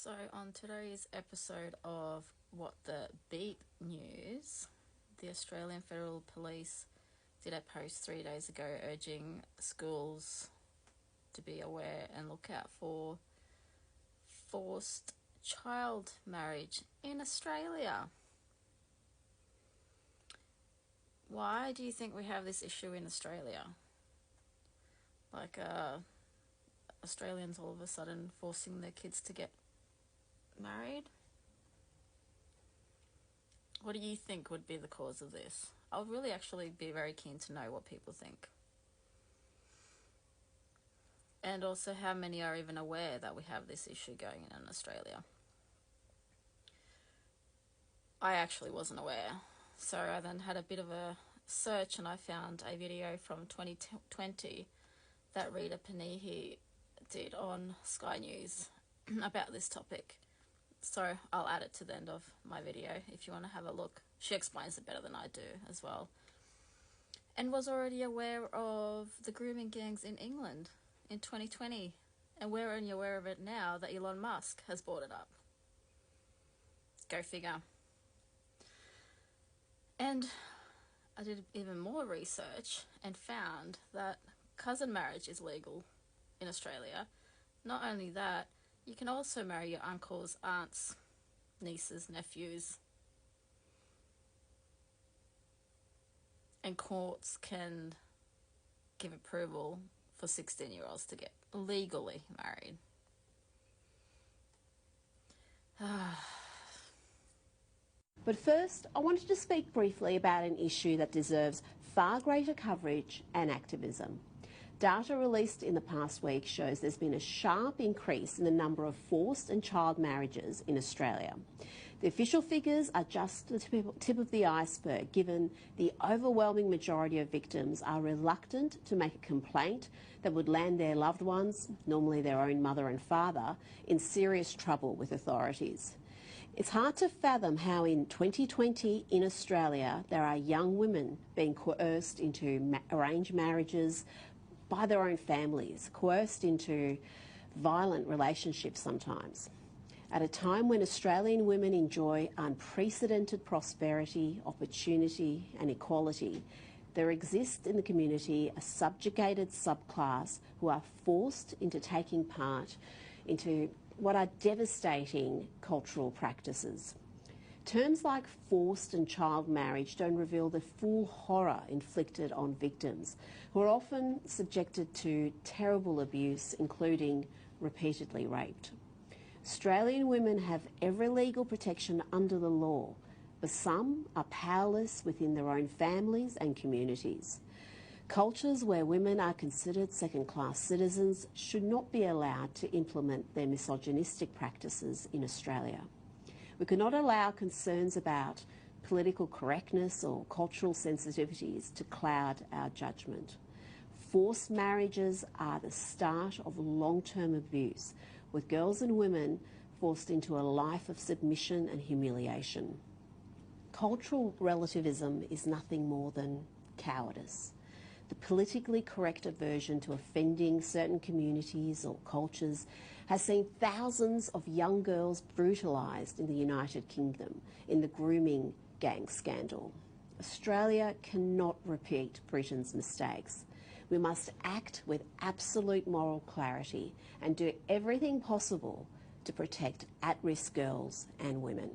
So on today's episode of What the Beep News, the Australian Federal Police did a post 3 days ago urging schools to be aware and look out for forced child marriage in Australia. Why do you think we have this issue in Australia? Australians all of a sudden forcing their kids to get married? What do you think would be the cause of this? I'll really actually be very keen to know what people think. And also how many are even aware that we have this issue going on in Australia. I actually wasn't aware. So I then had a bit of a search and I found a video from 2020 that Rita Panihi did on Sky News about this topic. So I'll add it to the end of my video if you want to have a look. She explains it better than I do as well. And was already aware of the grooming gangs in England in 2020. And we're only aware of it now that Elon Musk has brought it up. Go figure. And I did even more research and found that cousin marriage is legal in Australia. Not only that, you can also marry your uncles, aunts, nieces, nephews. And courts can give approval for 16-year-olds to get legally married. But first, I wanted to speak briefly about an issue that deserves far greater coverage and activism. Data released in the past week shows there's been a sharp increase in the number of forced and child marriages in Australia. The official figures are just the tip of the iceberg, given the overwhelming majority of victims are reluctant to make a complaint that would land their loved ones, normally their own mother and father, in serious trouble with authorities. It's hard to fathom how in 2020 in Australia there are young women being coerced into arranged marriages by their own families, coerced into violent relationships sometimes. At a time when Australian women enjoy unprecedented prosperity, opportunity and equality, there exists in the community a subjugated subclass who are forced into taking part into what are devastating cultural practices. Terms like forced and child marriage don't reveal the full horror inflicted on victims, who are often subjected to terrible abuse, including repeatedly raped. Australian women have every legal protection under the law, but some are powerless within their own families and communities. Cultures where women are considered second-class citizens should not be allowed to implement their misogynistic practices in Australia. We cannot allow concerns about political correctness or cultural sensitivities to cloud our judgment. Forced marriages are the start of long-term abuse, with girls and women forced into a life of submission and humiliation. Cultural relativism is nothing more than cowardice. The politically correct aversion to offending certain communities or cultures has seen thousands of young girls brutalised in the United Kingdom in the grooming gang scandal. Australia cannot repeat Britain's mistakes. We must act with absolute moral clarity and do everything possible to protect at-risk girls and women.